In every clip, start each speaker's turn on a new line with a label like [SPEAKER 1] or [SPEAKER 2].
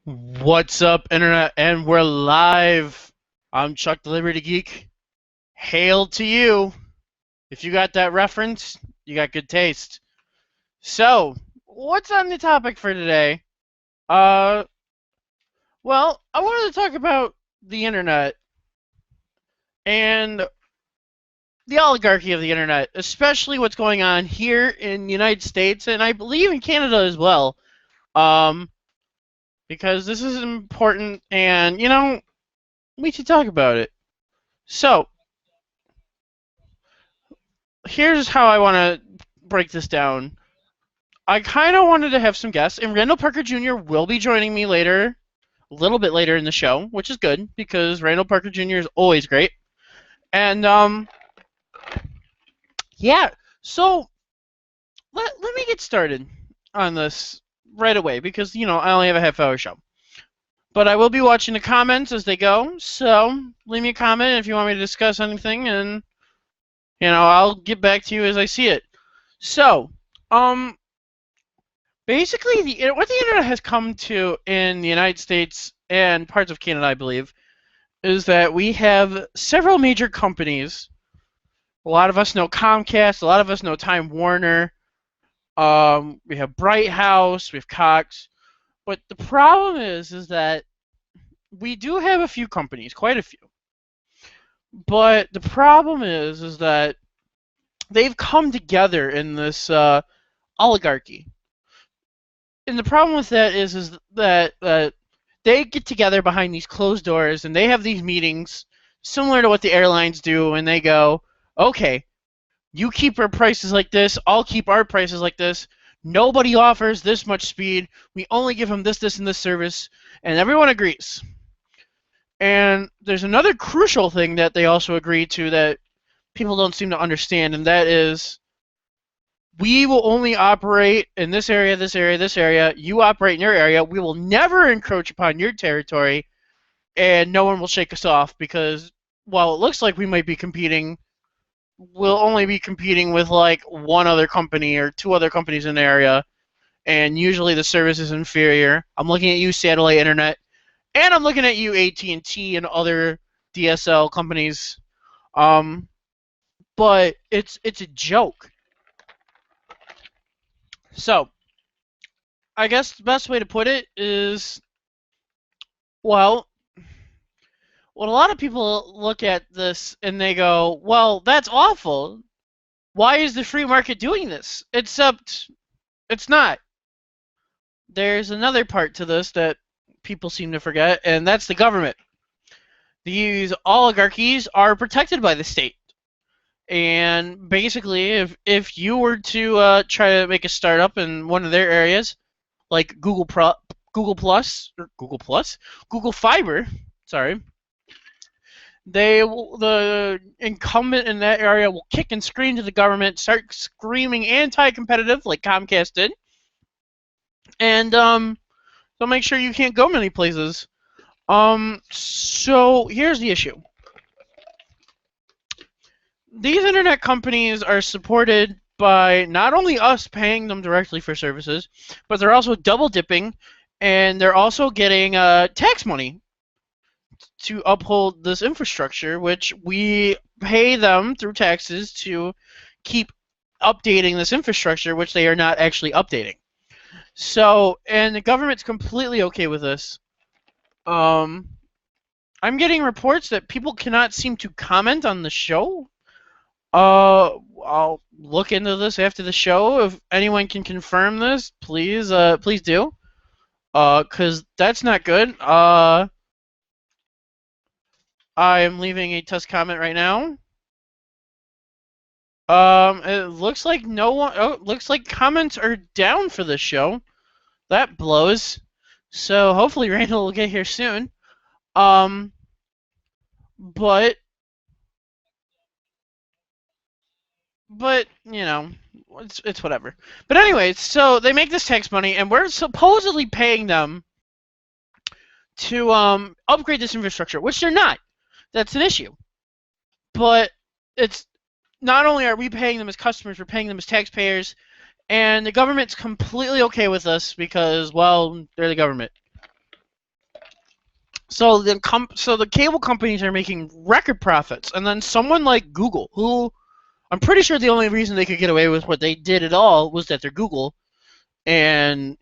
[SPEAKER 1] What's up, Internet? And we're live. I'm Chuck the Liberty Geek. Hail to you. If you got that reference, you got good taste. So, what's on the topic for today? Uh, well, I wanted to talk about the Internet and the oligarchy of the Internet, especially what's going on here in the United States and I believe in Canada as well. Um, because this is important and, we should talk about it. So, here's how I want to break this down. I kind of wanted to have some guests, and Randall Parker Jr. will be joining me later, a little bit later in the show, which is good because Randall Parker Jr. is always great. And yeah. So let me get started on this right away because I only have a half-hour show. But I will be watching the comments as they go, so leave me a comment if you want me to discuss anything, and I'll get back to you as I see it. So, basically, what the internet has come to in the United States and parts of Canada, I believe, is that we have several major companies. A lot of us know Comcast. A lot of us know Time Warner. We have Bright House. We have Cox. But the problem is that we do have a few companies, quite a few. But the problem is that they've come together in this oligarchy. And the problem with that is that they get together behind these closed doors and they have these meetings similar to what the airlines do, and they go, okay, you keep our prices like this, I'll keep our prices like this. Nobody offers this much speed. We only give them this, this, and this service, and everyone agrees. And there's another crucial thing that they also agree to that people don't seem to understand, and that is we will only operate in this area, this area, this area. You operate in your area. We will never encroach upon your territory, and no one will shake us off because while it looks like we might be competing, we'll only be competing with like one other company or two other companies in the area, and usually the service is inferior. I'm looking at you, satellite internet, and I'm looking at you, AT&T, and other DSL companies. But it's a joke. So, I guess the best way to put it is, well, a lot of people look at this and they go, well, that's awful. Why is the free market doing this? Except it's not. There's another part to this that people seem to forget, and that's the government. These oligarchies are protected by the state. And basically, if you were to try to make a startup in one of their areas, like Google Plus or Google Fiber, sorry, the incumbent in that area will kick and scream to the government, start screaming anti-competitive like Comcast did, and they'll make sure you can't go many places. So here's the issue. These internet companies are supported by not only us paying them directly for services, but they're also double dipping, and they're also getting tax money to uphold this infrastructure, which we pay them through taxes to keep updating this infrastructure, which they are not actually updating. So, and the government's completely okay with this. I'm getting reports that people cannot seem to comment on the show. I'll look into this after the show. If anyone can confirm this, please do. 'Cause that's not good. I am leaving a test comment right now. It looks like no one. Oh, it looks like comments are down for this show. That blows. So hopefully Randall will get here soon. Um, but it's whatever. But anyways, so they make this tax money, and we're supposedly paying them to upgrade this infrastructure, which they're not. That's an issue. But it's not only are we paying them as customers, we're paying them as taxpayers, and the government's completely okay with us because, well, they're the government. So the cable companies are making record profits, and then someone like Google, who I'm pretty sure the only reason they could get away with what they did at all was that they're Google, and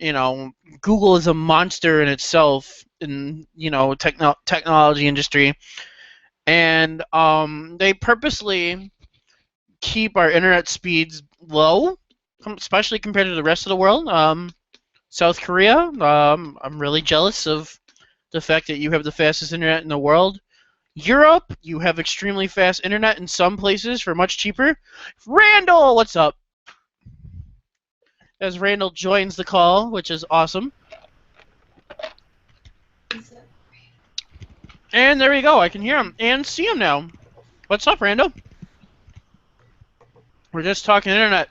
[SPEAKER 1] Google is a monster in itself in technology industry, and they purposely keep our internet speeds low, especially compared to the rest of the world. South Korea, I'm really jealous of the fact that you have the fastest internet in the world. Europe, you have extremely fast internet in some places for much cheaper. Randall, what's up? As Randall joins the call, which is awesome. And there we go. I can hear him and see him now. What's up, Randall? We're just talking internet.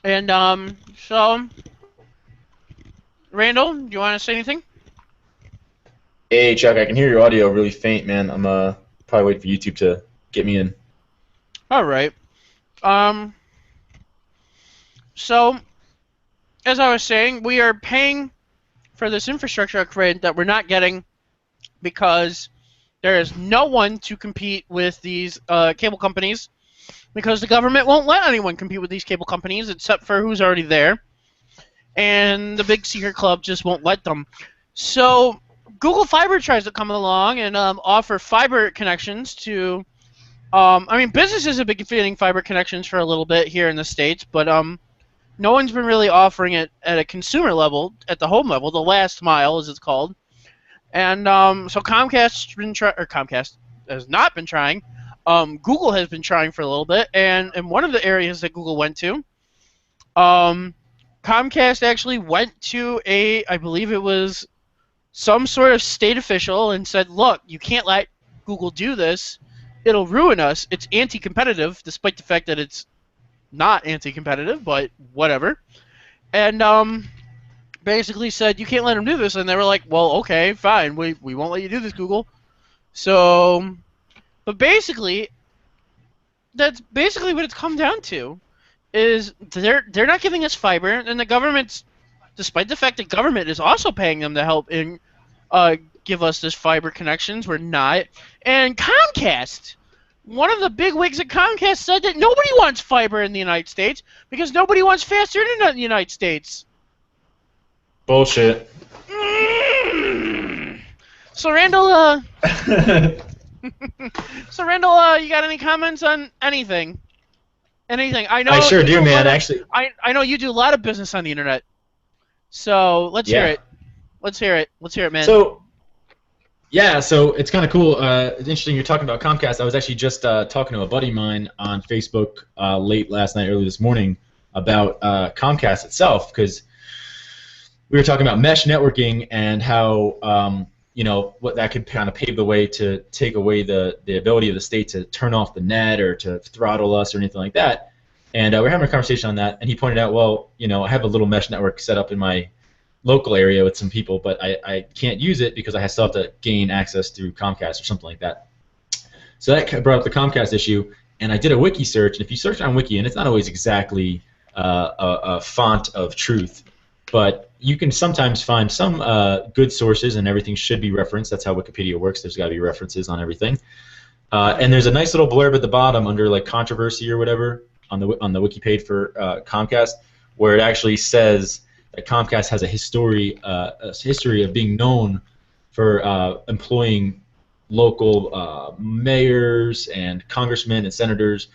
[SPEAKER 1] And so Randall, do you want to say anything?
[SPEAKER 2] Hey, Chuck, I can hear your audio really faint, man. I'm probably waiting for YouTube to get me in.
[SPEAKER 1] All right. So, as I was saying, we are paying for this infrastructure upgrade that we're not getting because there is no one to compete with these cable companies, because the government won't let anyone compete with these cable companies except for who's already there. And the big secret club just won't let them. So Google Fiber tries to come along and offer fiber connections to. Businesses have been getting fiber connections for a little bit here in the States, but no one's been really offering it at a consumer level, at the home level, the last mile, as it's called. And so Comcast has not been trying. Google has been trying for a little bit, and in one of the areas that Google went to, Comcast actually went to I believe it was some sort of state official and said, look, you can't let Google do this. It'll ruin us. It's anti-competitive, despite the fact that it's not anti-competitive, but whatever. And basically said, you can't let them do this. And they were like, well, okay, fine. We won't let you do this, Google. So, but basically, that's basically what it's come down to. Is they're not giving us fiber, and the government's, despite the fact that government is also paying them to help and give us this fiber connections, we're not. And Comcast, one of the big wigs at Comcast, said that nobody wants fiber in the United States because nobody wants faster internet in the United States.
[SPEAKER 2] Bullshit.
[SPEAKER 1] So Randall, you got any comments on anything? Anything? I know.
[SPEAKER 2] I sure do, man. Actually,
[SPEAKER 1] I know you do a lot of business on the internet. So let's hear it. Let's hear it, man.
[SPEAKER 2] So it's kind of cool. It's interesting you're talking about Comcast. I was actually just talking to a buddy of mine on Facebook late last night, early this morning, about Comcast itself, because we were talking about mesh networking and how what that could kind of pave the way to take away the ability of the state to turn off the net or to throttle us or anything like that. And we're having a conversation on that, and he pointed out, well, I have a little mesh network set up in my local area with some people, but I can't use it because I still have to gain access through Comcast or something like that. So that brought up the Comcast issue, and I did a wiki search, and if you search on wiki, and it's not always exactly a font of truth, but you can sometimes find some good sources, and everything should be referenced. That's how Wikipedia works. There's got to be references on everything. And there's a nice little blurb at the bottom under like controversy or whatever on the wiki page for Comcast, where it actually says that Comcast has a history of being known for employing local mayors and congressmen and senators,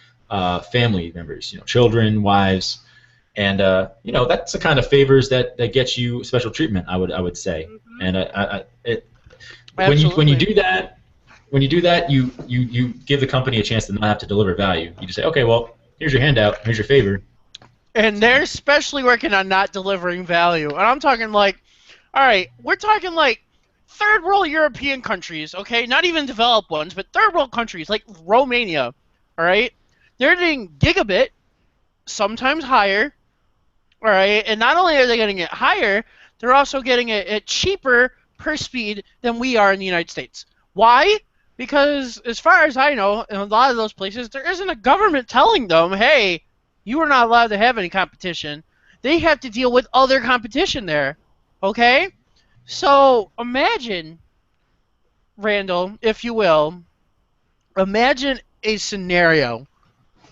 [SPEAKER 2] family members, children, wives. And that's the kind of favors that gets you special treatment, I would say. And when you do that, you give the company a chance to not have to deliver value. You just say, okay, well, here's your handout, here's your favor.
[SPEAKER 1] And they're especially working on not delivering value. And I'm talking like, all right, we're talking like third world European countries, okay, not even developed ones, but third world countries like Romania, all right, they're getting gigabit, sometimes higher. All right, and not only are they getting it higher, they're also getting it cheaper per speed than we are in the United States. Why? Because as far as I know, in a lot of those places, there isn't a government telling them, hey, you are not allowed to have any competition. They have to deal with other competition there, okay? So imagine, Randall, if you will, imagine a scenario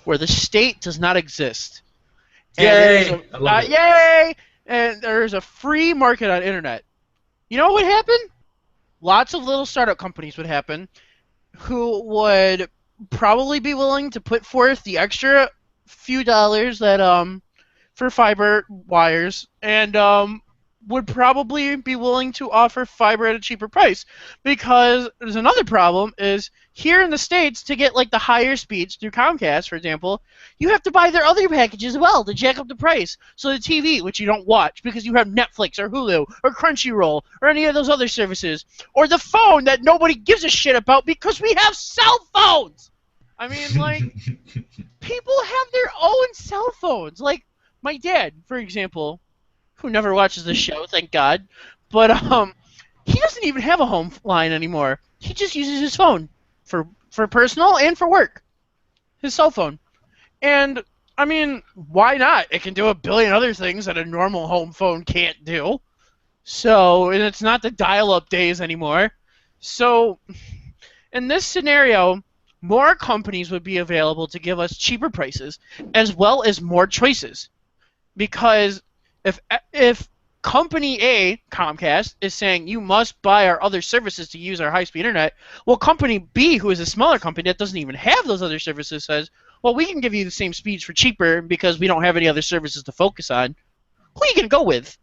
[SPEAKER 1] where the state does not exist, and there's
[SPEAKER 2] Yay!
[SPEAKER 1] a
[SPEAKER 2] I love it.
[SPEAKER 1] yay, and there's a free market on internet. You know what would happen? Lots of little startup companies would happen who would probably be willing to put forth the extra few dollars that for fiber wires, and would probably be willing to offer fiber at a cheaper price, because there's another problem is here in the States, to get like the higher speeds through Comcast, for example, you have to buy their other packages as well to jack up the price. So the TV, which you don't watch because you have Netflix or Hulu or Crunchyroll or any of those other services, or the phone that nobody gives a shit about because we have cell phones. I mean, like, people have their own cell phones. Like my dad, for example, who never watches the show, thank God, but he doesn't even have a home line anymore. He just uses his phone for personal and for work. His cell phone. And I mean, why not? It can do a billion other things that a normal home phone can't do. So, and it's not the dial-up days anymore. So, in this scenario, more companies would be available to give us cheaper prices as well as more choices. Because if company A, Comcast, is saying you must buy our other services to use our high-speed internet, well, company B, who is a smaller company that doesn't even have those other services, says, well, we can give you the same speeds for cheaper because we don't have any other services to focus on. Who are you going to go with?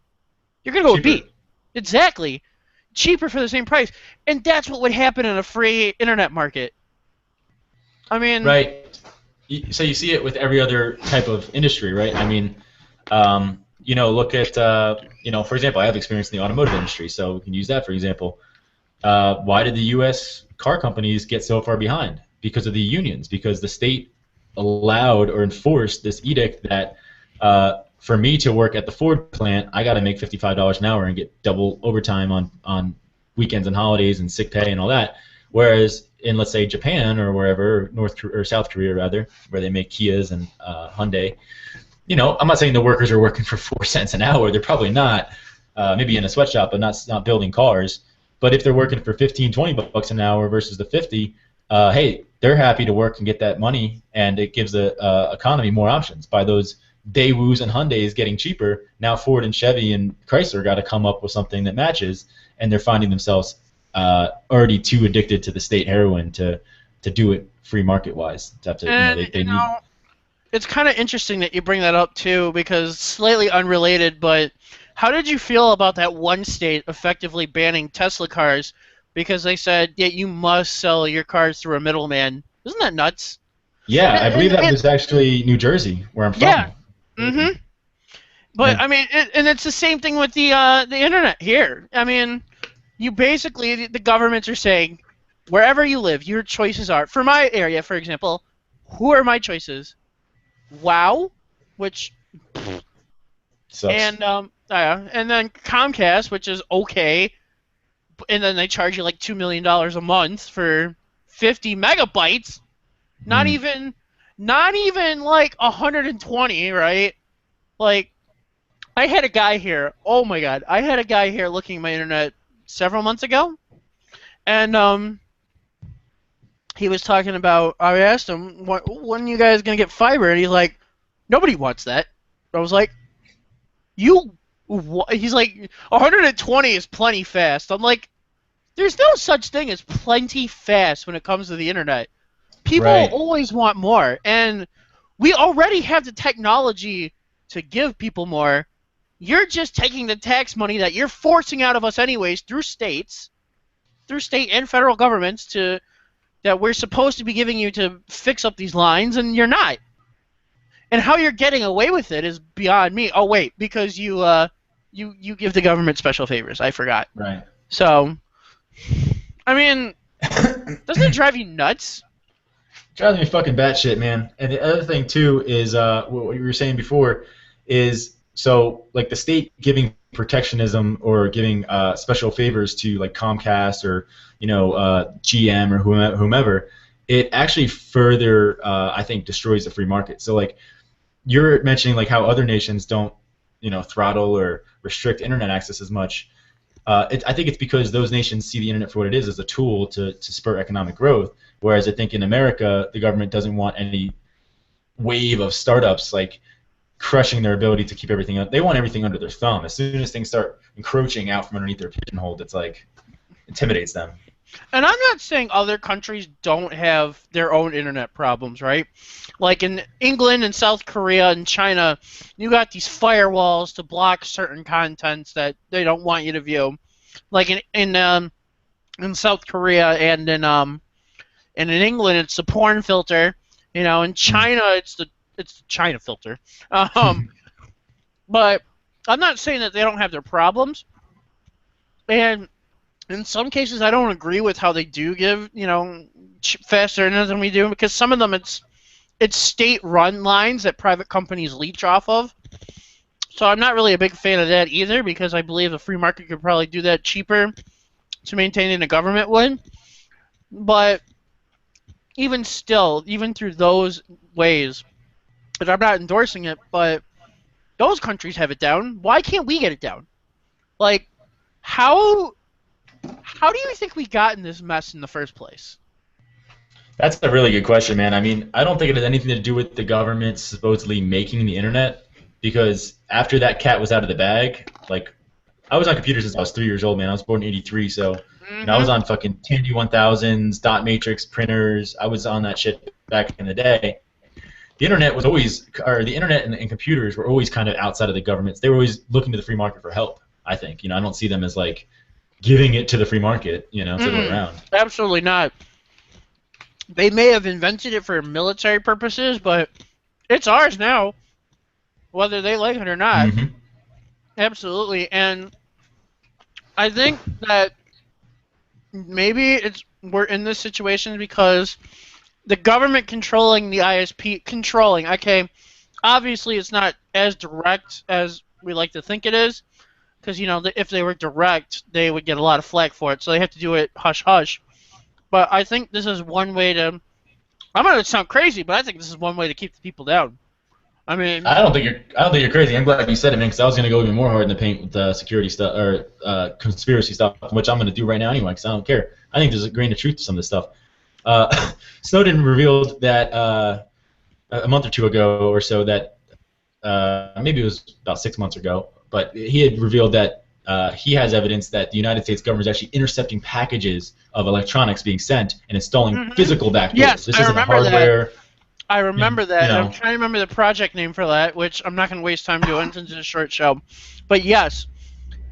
[SPEAKER 1] You're going to go with
[SPEAKER 2] Cheaper.
[SPEAKER 1] B. Exactly. Cheaper for the same price. And that's what would happen in a free internet market. I mean,
[SPEAKER 2] Right. So you see it with every other type of industry, right? I mean, look at, for example, I have experience in the automotive industry, so we can use that for example. Why did the U.S. car companies get so far behind? Because of the unions, because the state allowed or enforced this edict that for me to work at the Ford plant, I got to make $55 an hour and get double overtime on weekends and holidays and sick pay and all that. Whereas in, let's say, Japan or wherever, or South Korea rather, where they make Kias and Hyundai, I'm not saying the workers are working for 4 cents an hour. They're probably not. Maybe in a sweatshop, but not building cars. But if they're working for 15, 20 bucks an hour versus the 50, hey, they're happy to work and get that money, and it gives the economy more options. By those Daewoo's and Hyundais getting cheaper, now Ford and Chevy and Chrysler got to come up with something that matches, and they're finding themselves already too addicted to the state heroin to do it free market wise.
[SPEAKER 1] and
[SPEAKER 2] They need.
[SPEAKER 1] it's kind of interesting that you bring that up too, because slightly unrelated, but how did you feel about that one state effectively banning Tesla cars because they said, yeah, you must sell your cars through a middleman? Isn't that nuts?
[SPEAKER 2] Yeah, I believe that
[SPEAKER 1] And
[SPEAKER 2] was actually New Jersey, where I'm
[SPEAKER 1] yeah,
[SPEAKER 2] from.
[SPEAKER 1] mm-hmm. But
[SPEAKER 2] Yeah.
[SPEAKER 1] I mean, and it's the same thing with the internet here. I mean, you basically, the governments are saying, wherever you live, your choices are. For my area, for example, who are my choices? WoW, which
[SPEAKER 2] Sucks.
[SPEAKER 1] and then Comcast, which is okay, and then they charge you like $2 million a month for 50 megabytes. Not
[SPEAKER 2] Mm.
[SPEAKER 1] even, not even like 120, right? Like, I had a guy here. Oh my God, I had a guy here looking at my internet several months ago, and he was talking about. I asked him, when are you guys gonna get fiber? And he's like, nobody wants that. I was like, you. He's like, 120 is plenty fast. I'm like, there's no such thing as plenty fast when it comes to the internet. People
[SPEAKER 2] Right.
[SPEAKER 1] always want more, and we already have the technology to give people more. You're just taking the tax money that you're forcing out of us anyways through state and federal governments that we're supposed to be giving you to fix up these lines, and you're not. And how you're getting away with it is beyond me. Oh wait, because you give the government special favors. I forgot.
[SPEAKER 2] Right.
[SPEAKER 1] So, I mean, doesn't it drive you nuts?
[SPEAKER 2] Drives me fucking batshit, man. And the other thing too is what you were saying before is, so like the state giving protectionism or giving special favors to like Comcast or GM or whomever, it actually further I think destroys the free market. So like you're mentioning like how other nations don't throttle or restrict internet access as much. I think it's because those nations see the internet for what it is, as a tool to spur economic growth. Whereas I think in America, the government doesn't want any wave of startups like crushing their ability to keep everything up. They want everything under their thumb. As soon as things start encroaching out from underneath their pigeonhole, it's like intimidates them.
[SPEAKER 1] And I'm not saying other countries don't have their own internet problems, right? Like in England and South Korea and China, you got these firewalls to block certain contents that they don't want you to view. Like in South Korea and in England, it's the porn filter. You know, in China, it's the China filter. But I'm not saying that they don't have their problems. And in some cases, I don't agree with how they do give, you know, faster internet than we do, because some of them it's state-run lines that private companies leech off of. So I'm not really a big fan of that either, because I believe the free market could probably do that cheaper to maintain than a government would. But even still, even through those ways, and I'm not endorsing it, but those countries have it down. Why can't we get it down? Like, how do you think we got in this mess in the first place?
[SPEAKER 2] That's a really good question, man. I mean, I don't think it has anything to do with the government supposedly making the internet, because after that cat was out of the bag, like, I was on computers since I was 3 years old, man. I was born in '83, so you know, I was on fucking Tandy 1000s, dot matrix printers. I was on that shit back in the day. The internet was always, or the internet and computers were always kind of outside of the governments. They were always looking to the free market for help, I think. You know, I don't see them as like giving it to the free market, you know, to go around.
[SPEAKER 1] Absolutely not. They may have invented it for military purposes, but it's ours now, whether they like it or not.
[SPEAKER 2] Mm-hmm.
[SPEAKER 1] Absolutely. And I think that maybe we're in this situation because the government controlling the ISP, okay, obviously it's not as direct as we like to think it is, because, you know, if they were direct, they would get a lot of flack for it, so they have to do it hush-hush. But I think this is one way to, I'm going to sound crazy, but I think this is one way to keep the people down. I mean, I
[SPEAKER 2] don't think you're crazy. I'm glad you said it, man, because I was going to go even more hard in the paint with the security stuff or conspiracy stuff, which I'm going to do right now anyway, because I don't care. I think there's a grain of truth to some of this stuff. Snowden revealed that a month or two ago or so that maybe it was about 6 months ago, but he had revealed that he has evidence that the United States government is actually intercepting packages of electronics being sent and installing physical backdoors.
[SPEAKER 1] Yes,
[SPEAKER 2] this isn't hardware.
[SPEAKER 1] That. I remember that.
[SPEAKER 2] You know.
[SPEAKER 1] I'm trying to remember the project name for that, which I'm not going to waste time doing since it's a short show. But yes,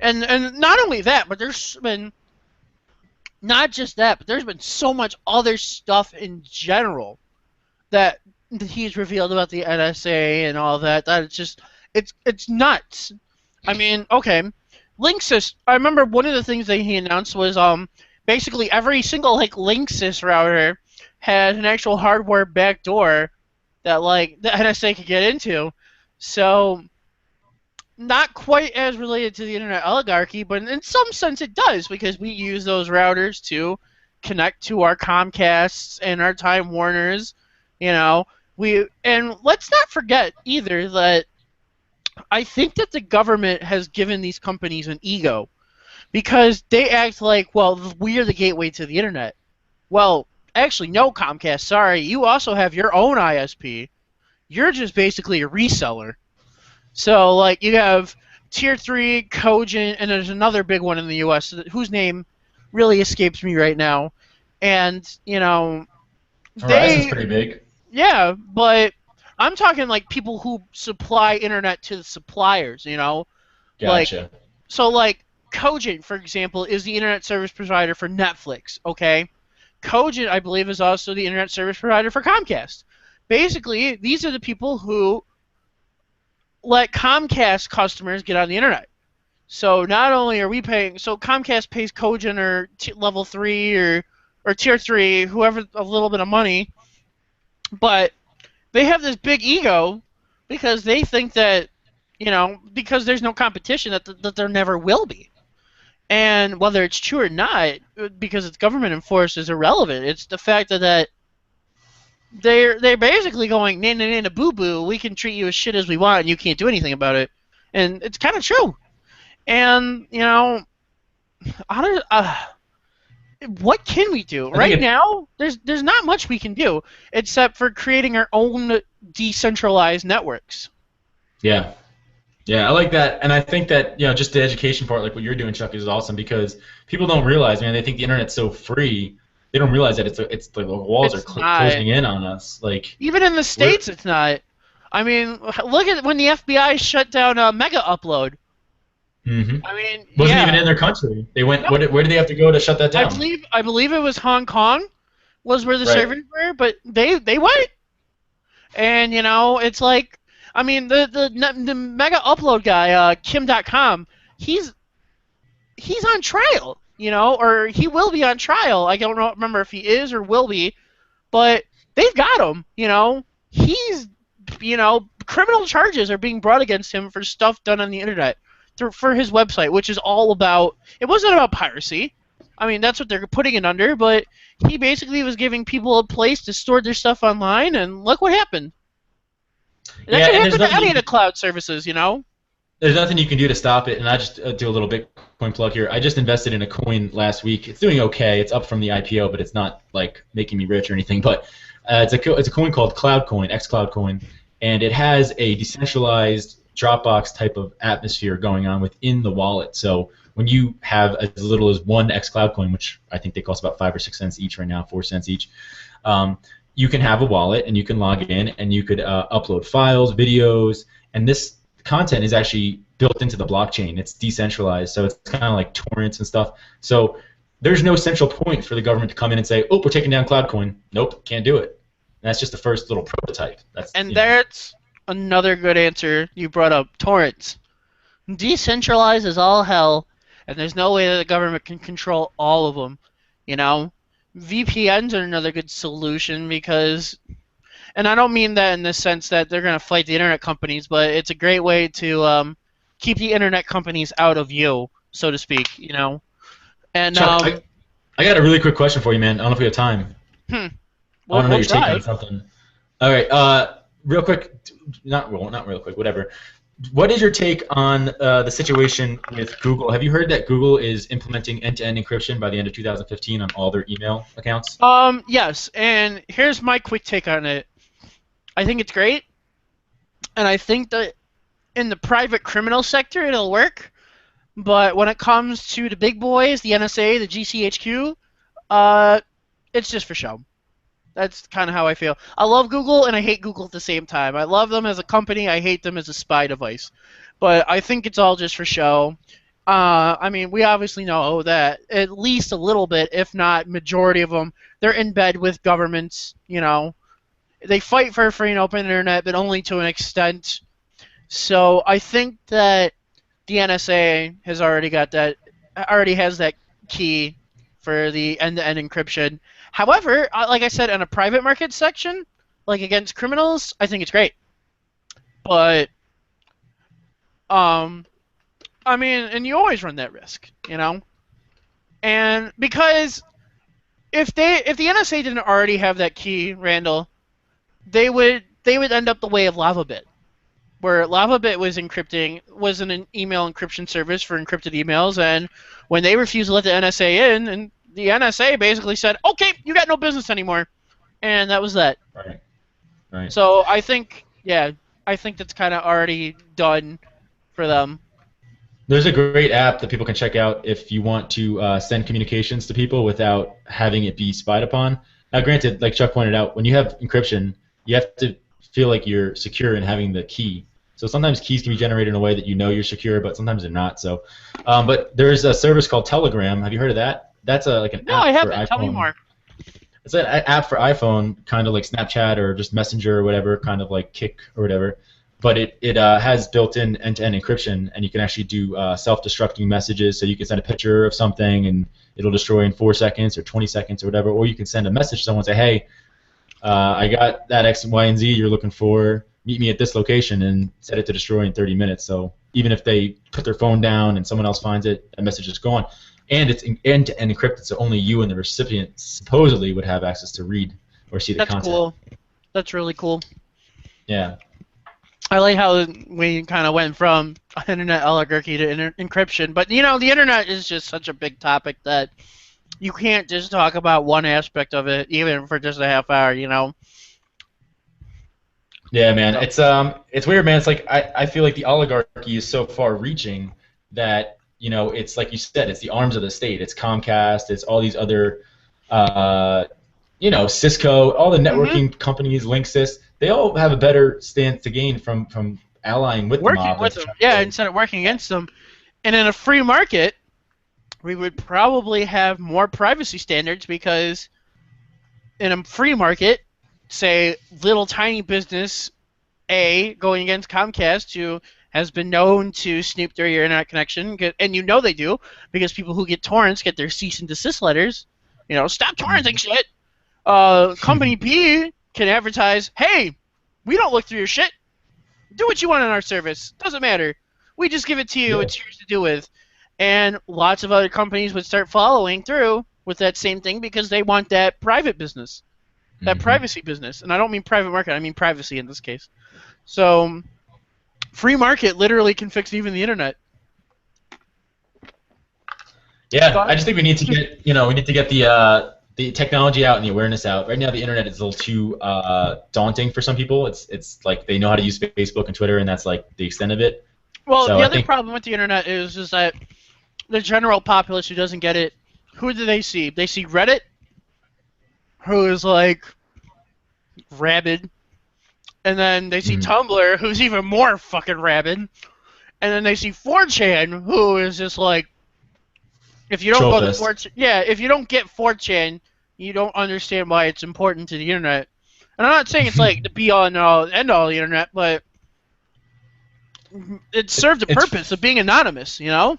[SPEAKER 1] and not only that, but there's been not just that, but there's been so much other stuff in general that he's revealed about the NSA and all that. That it's nuts. I mean, okay, Linksys. I remember one of the things that he announced was basically every single Linksys router had an actual hardware backdoor that the NSA could get into. So not quite as related to the internet oligarchy, but in some sense it does, because we use those routers to connect to our Comcasts and our Time Warners. You know, and let's not forget either that I think that the government has given these companies an ego, because they act like, well, we are the gateway to the internet. Well, actually, no, Comcast, sorry. You also have your own ISP. You're just basically a reseller. So, you have Tier 3, Cogent, and there's another big one in the U.S. whose name really escapes me right now. And, you know,
[SPEAKER 2] Verizon's pretty big.
[SPEAKER 1] Yeah, but I'm talking people who supply internet to the suppliers, you know?
[SPEAKER 2] Gotcha.
[SPEAKER 1] So, Cogent, for example, is the internet service provider for Netflix, okay? Cogent, I believe, is also the internet service provider for Comcast. Basically, these are the people who let Comcast customers get on the internet. So not only are we paying, so Comcast pays Cogent or Level 3 or Tier 3, whoever, a little bit of money, but they have this big ego because they think that, you know, because there's no competition, that there never will be. And whether it's true or not, because it's government enforced, is irrelevant. It's the fact that they're basically going, na boo boo, we can treat you as shit as we want and you can't do anything about it. And it's kind of true. And, you know, what can we do
[SPEAKER 2] I think
[SPEAKER 1] right now? There's not much we can do except for creating our own decentralized networks.
[SPEAKER 2] yeah. Yeah, I like that, and I think that just the education part, like what you're doing, Chuck, is awesome because people don't realize, man. They think the internet's so free, they don't realize that it's like the walls are
[SPEAKER 1] It's not.
[SPEAKER 2] closing in on us. Like
[SPEAKER 1] Even in the
[SPEAKER 2] we're,
[SPEAKER 1] states, it's not. I mean, look at when the FBI shut down Mega Upload.
[SPEAKER 2] hmm
[SPEAKER 1] I mean,
[SPEAKER 2] wasn't even
[SPEAKER 1] yeah.
[SPEAKER 2] in their country. They went.
[SPEAKER 1] No,
[SPEAKER 2] Where did they have to go to shut that
[SPEAKER 1] I
[SPEAKER 2] down?
[SPEAKER 1] believe I believe it was Hong Kong was where the
[SPEAKER 2] Right.
[SPEAKER 1] servers were, but they went. And it's like, I mean, the Mega Upload guy, Kim.com, he's he's on trial, or he will be on trial. I don't remember if he is or will be, but they've got him. He's, criminal charges are being brought against him for stuff done on the internet for his website, which is all about. It wasn't about piracy. I mean, that's what they're putting it under, but he basically was giving people a place to store their stuff online, and look what happened. That
[SPEAKER 2] Yeah,
[SPEAKER 1] could
[SPEAKER 2] and there's
[SPEAKER 1] happen to
[SPEAKER 2] nothing
[SPEAKER 1] any of the cloud services.
[SPEAKER 2] there's nothing you can do to stop it. And I just do a little Bitcoin plug here. I just invested in a coin last week. It's doing okay. It's up from the IPO, but it's not like making me rich or anything. But it's a coin called Cloudcoin, xCloudcoin, and it has a decentralized Dropbox type of atmosphere going on within the wallet. So when you have as little as one xCloudcoin, which I think they cost about 5 or 6 cents each right now, 4 cents each, you can have a wallet and you can log in and you could upload files, videos, and this content is actually built into the blockchain. It's decentralized, so it's kind of like torrents and stuff. So there's no central point for the government to come in and say, "Oh, we're taking down Cloudcoin." Nope, can't do it. And that's just the first little prototype. That's
[SPEAKER 1] And that's another good answer you brought up. Torrents. Decentralized as all hell, and there's no way that the government can control all of them. You know, VPNs are another good solution because, and I don't mean that in the sense that they're going to fight the internet companies, but it's a great way to keep the internet companies out of you, so to speak. And
[SPEAKER 2] Chuck. I got a really quick question for you, man. I don't know if we have time.
[SPEAKER 1] hmm,
[SPEAKER 2] I want to know
[SPEAKER 1] we'll
[SPEAKER 2] your take
[SPEAKER 1] try.
[SPEAKER 2] on something. All right, real quick, not real quick, whatever. What is your take on the situation with Google? Have you heard that Google is implementing end-to-end encryption by the end of 2015 on all their email accounts?
[SPEAKER 1] Yes, and here's my quick take on it. I think it's great, and I think that in the private criminal sector it'll work, but when it comes to the big boys, the NSA, the GCHQ, uh, it's just for show. That's kind of how I feel. I love Google and I hate Google at the same time. I love them as a company. I hate them as a spy device. But I think it's all just for show. I mean, we obviously know that at least a little bit, if not majority of them, they're in bed with governments. They fight for a free and open internet, but only to an extent. So I think that the NSA has already has that key for the end-to-end encryption. However, like I said, in a private market section, like against criminals, I think it's great. But um, I mean, and you always run that risk. And because if the NSA didn't already have that key, Randall, they would end up the way of LavaBit, where LavaBit was an email encryption service for encrypted emails, and when they refused to let the NSA in, and the NSA basically said, "Okay, you got no business anymore," and that was that.
[SPEAKER 2] Right. Right.
[SPEAKER 1] So I think that's kind of already done for them.
[SPEAKER 2] There's a great app that people can check out if you want to send communications to people without having it be spied upon. Now, granted, like Chuck pointed out, when you have encryption, you have to feel like you're secure in having the key. So sometimes keys can be generated in a way that you know you're secure, but sometimes they're not. So, but there's a service called Telegram. Have you heard of that? That's like an
[SPEAKER 1] No, I
[SPEAKER 2] app for
[SPEAKER 1] haven't. Tell me
[SPEAKER 2] iPhone.
[SPEAKER 1] more.
[SPEAKER 2] It's an app for iPhone, kind of like Snapchat or just Messenger or whatever, kind of like Kick or whatever. But it has built-in end-to-end encryption, and you can actually do self-destructing messages. So you can send a picture of something, and it'll destroy in 4 seconds or 20 seconds or whatever. Or you can send a message to someone and say, "Hey, I got that X, Y, and Z you're looking for. Meet me at this location," and set it to destroy in 30 minutes. So even if they put their phone down and someone else finds it, that message is gone. And it's end-to-end encrypted, so only you and the recipient supposedly would have access to read or see the
[SPEAKER 1] That's
[SPEAKER 2] content.
[SPEAKER 1] cool. That's really cool.
[SPEAKER 2] Yeah.
[SPEAKER 1] I like how we kind of went from internet oligarchy to encryption, but the internet is just such a big topic that you can't just talk about one aspect of it, even for just a half hour.
[SPEAKER 2] Yeah, man.
[SPEAKER 1] So.
[SPEAKER 2] It's weird, man. It's like I feel like the oligarchy is so far reaching that, it's like you said, it's the arms of the state. It's Comcast, it's all these other uh Cisco, all the
[SPEAKER 1] Hmm.
[SPEAKER 2] networking companies, Linksys, they all have a better stance to gain from allying with the
[SPEAKER 1] Working
[SPEAKER 2] mob than
[SPEAKER 1] with
[SPEAKER 2] to
[SPEAKER 1] them,
[SPEAKER 2] try to
[SPEAKER 1] yeah,
[SPEAKER 2] go.
[SPEAKER 1] instead of working against them. And in a free market, we would probably have more privacy standards because in a free market, say little tiny business A going against Comcast, who has been known to snoop through your internet connection, and they do because people who get torrents get their cease and desist letters. Stop torrenting shit. Company B can advertise, hey, we don't look through your shit. Do what you want on our service. Doesn't matter. We just give it to you.
[SPEAKER 2] Yeah.
[SPEAKER 1] It's yours to do with. And lots of other companies would start following through with that same thing because they want that private business, that
[SPEAKER 2] Hmm.
[SPEAKER 1] privacy business. And I don't mean private market, I mean privacy in this case. So free market literally can fix even the internet.
[SPEAKER 2] Yeah, I
[SPEAKER 1] Thoughts?
[SPEAKER 2] just think we need to get the technology out and the awareness out. Right now, the internet is a little too daunting for some people. It's like they know how to use Facebook and Twitter, and that's like the extent of it.
[SPEAKER 1] Well,
[SPEAKER 2] So
[SPEAKER 1] the
[SPEAKER 2] I
[SPEAKER 1] other
[SPEAKER 2] think.
[SPEAKER 1] problem with the internet is that the general populace who doesn't get it, who do they see? They see Reddit, who is like rabid, and then they see
[SPEAKER 2] Mhm.
[SPEAKER 1] Tumblr, who's even more fucking rabid, and then they see 4chan, who is just like, if you don't
[SPEAKER 2] Troll
[SPEAKER 1] go to
[SPEAKER 2] fest.
[SPEAKER 1] 4chan, yeah, if you don't get 4chan, you don't understand why it's important to the internet. And I'm not saying it's like the be all and all end all of the internet, but it served a purpose of
[SPEAKER 2] It's
[SPEAKER 1] being anonymous. It
[SPEAKER 2] yeah,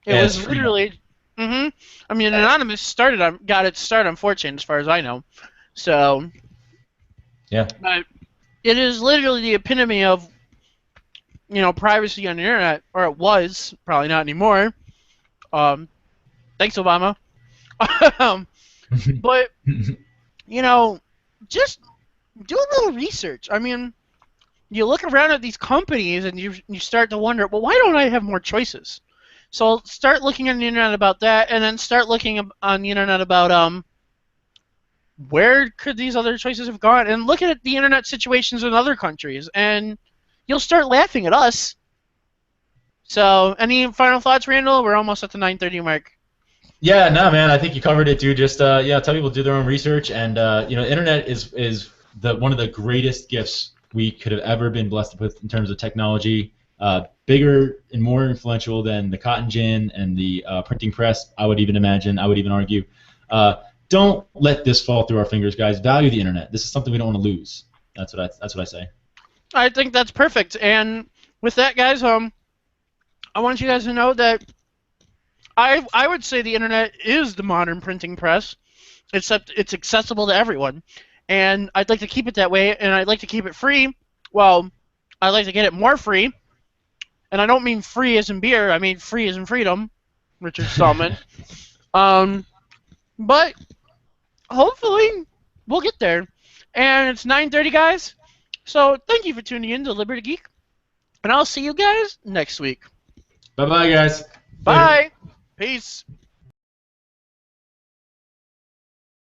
[SPEAKER 2] it's
[SPEAKER 1] was
[SPEAKER 2] freedom.
[SPEAKER 1] literally. I mean, anonymous got its start on 4chan, as far as I know. So,
[SPEAKER 2] Yeah.
[SPEAKER 1] but it is literally the epitome of privacy on the internet, or it was probably not anymore. Um, Thanks, Obama. um, but you know, just do a little research. I mean, you look around at these companies and you start to wonder, well, why don't I have more choices? So start looking on the internet about that, and then start looking on the internet about where could these other choices have gone, and look at the internet situations in other countries, and you'll start laughing at us. So, any final thoughts, Randall? We're almost at the 9:30 mark.
[SPEAKER 2] Yeah, no, man. I think you covered it, dude. Just yeah, tell people to do their own research, and the internet is the one of the greatest gifts we could have ever been blessed with in terms of technology. Bigger and more influential than the cotton gin and the printing press. I would even imagine. I would even argue. Uh, don't let this fall through our fingers, guys. Value the internet. This is something we don't want to lose. That's what I say.
[SPEAKER 1] I think that's perfect. And with that, guys, I want you guys to know that I would say the internet is the modern printing press, except it's accessible to everyone. And I'd like to keep it that way, and I'd like to keep it free. Well, I'd like to get it more free, and I don't mean free as in beer. I mean free as in freedom, Richard Stallman. Um, but hopefully we'll get there. And it's 9:30, guys. So thank you for tuning in to Liberty Geek, and I'll see you guys next week.
[SPEAKER 2] Bye bye, guys. Later.
[SPEAKER 1] Bye. Peace.